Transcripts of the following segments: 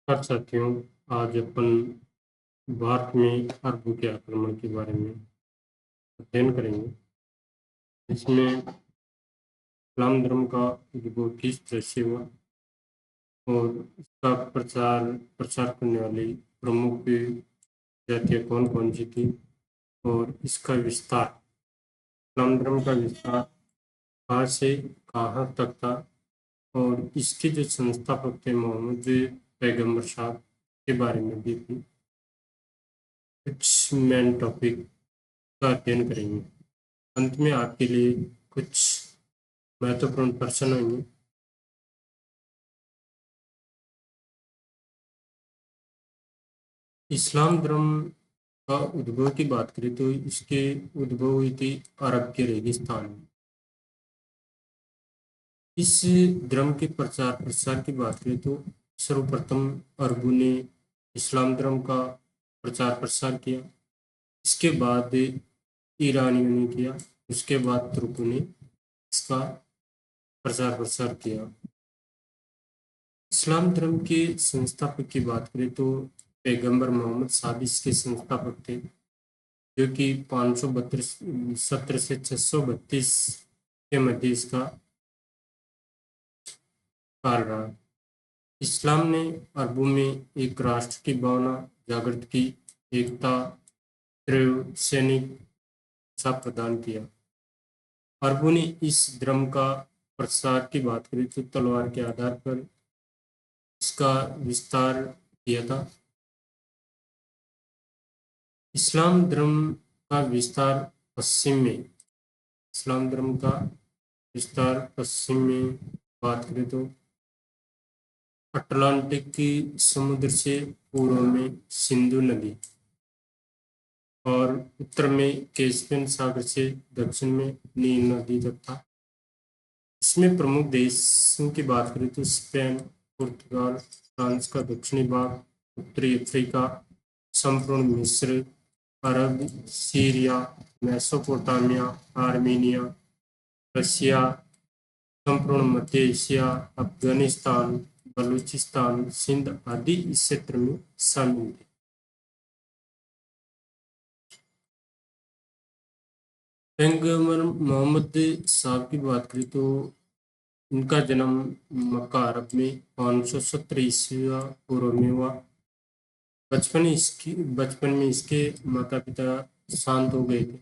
नमस्कार साथियों, आज अपन भारत में अरबों के आक्रमण के बारे में अध्ययन करेंगे। इसमें इस्लाम धर्म का उद्भव किस तरह से हुआ और इसका प्रचार प्रसार करने वाली प्रमुख जातियाँ कौन कौन सी थी और इसका विस्तार, इस्लाम धर्म का विस्तार कहाँ से कहाँ तक था और इसके जो संस्थापक थे मोहम्मद पैगंबर साहब के बारे में भी कुछ मेन टॉपिक का अध्ययन करेंगे। अंत में आपके लिए कुछ महत्वपूर्ण प्रश्न होंगे। इस्लाम धर्म का उद्भव की बात करें तो इसके उद्भव हुई थी अरब के रेगिस्तान में। इस धर्म के प्रचार प्रसार की बात करें तो सर्वप्रथम अरबों ने इस्लाम धर्म का प्रचार प्रसार किया। इसके बाद ईरानियों ने किया, उसके बाद तुर्कों ने इसका प्रचार प्रसार किया। इस्लाम धर्म के संस्थापक की बात करें तो पैगंबर मोहम्मद साहब इसके संस्थापक थे, जो कि 517 से 632 के मध्य इसका काल रहा। इस्लाम ने अरबों में एक राष्ट्र की भावना जागृत की, एकता, सैनिक सब प्रदान किया। अरबों ने इस धर्म का प्रसार की बात करें तो तलवार के आधार पर इसका विस्तार किया था। इस्लाम धर्म का विस्तार पश्चिम में, इस्लाम धर्म का विस्तार पश्चिम में बात करें तो अटलांटिक की समुद्र से पूर्व में सिंधु नदी और उत्तर में कैस्पियन सागर से दक्षिण में नील नदी तक था। इसमें प्रमुख देशों की बात करें तो स्पेन, पुर्तगाल, फ्रांस का दक्षिणी भाग, उत्तरी अफ्रीका, संपूर्ण मिस्र, अरब, सीरिया, मेसोपोटामिया, आर्मीनिया, रशिया, संपूर्ण मध्य एशिया, अफगानिस्तान, बलूचिस्तान, सिंध आदि इस क्षेत्र में शामिल थे। पैगंबर मोहम्मद साहब की बात करें तो उनका जन्म मक्का अरब में 517 ईस्वी पूर्व में हुआ। बचपन में इसके माता पिता शांत हो गए थे।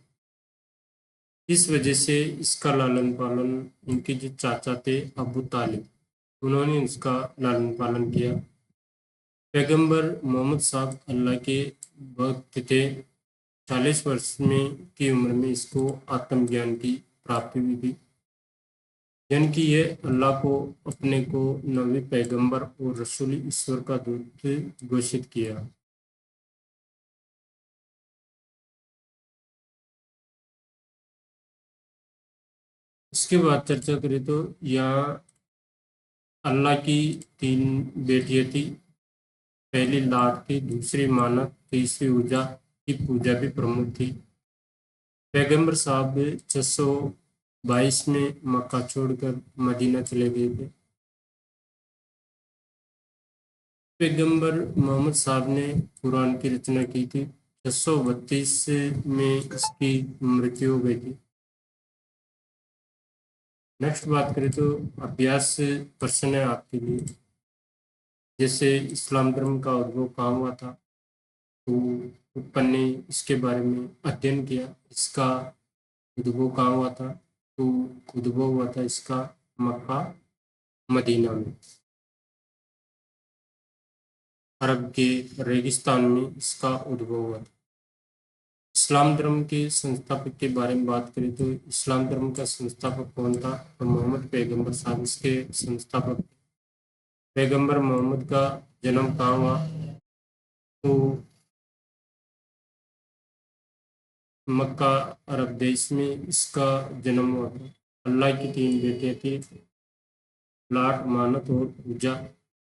इस वजह से इसका लालन पालन इनके जो चाचा थे अबू तालिब, उन्होंने इसका लालन पालन किया। पैगंबर मोहम्मद साहब अल्लाह के भक्त थे। 40 वर्ष में की उम्र में इसको आत्मज्ञान की प्राप्ति हुई थी, यानी कि ये अल्लाह को अपने को नबी पैगंबर और रसूल ईश्वर का दूत घोषित किया। इसके बाद चर्चा करें तो यहाँ अल्लाह की 3 बेटियां थी। पहली लाट थी, दूसरी मानक, तीसरी ऊर्जा की पूजा भी प्रमुख थी। पैगंबर साहब 622 में मक्का छोड़कर मदीना चले गए थे। पैगंबर मोहम्मद साहब ने कुरान की रचना की थी। 632 में इसकी मृत्यु हो गई थी। नेक्स्ट बात करें तो अभ्यास प्रश्न है आपके लिए, जैसे इस्लाम धर्म का उद्भव कहाँ हुआ था, तो अपन ने इसके बारे में अध्ययन किया। इसका उद्भव कहाँ हुआ था, तो उद्भव हुआ था इसका मक्का मदीना में, अरब के रेगिस्तान में इसका उद्भव हुआ था। इस्लाम धर्म के संस्थापक के बारे में बात करें तो इस्लाम धर्म का संस्थापक कौन था, तो मोहम्मद पैगंबर साहब इसके संस्थापक। पैगंबर मोहम्मद का जन्म कहाँ हुआ, तो मक्का अरब देश में इसका जन्म हुआ था। अल्लाह की 3 बेटियां थी, लाट, मानत और पूजा।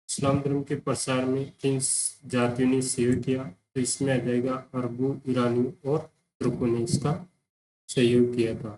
इस्लाम धर्म के प्रसार में 3 जातियों ने सहयोग किया, तो इसमें आ जाएगा अरबों, ईरानियों और तुर्कों ने इसका सहयोग किया था।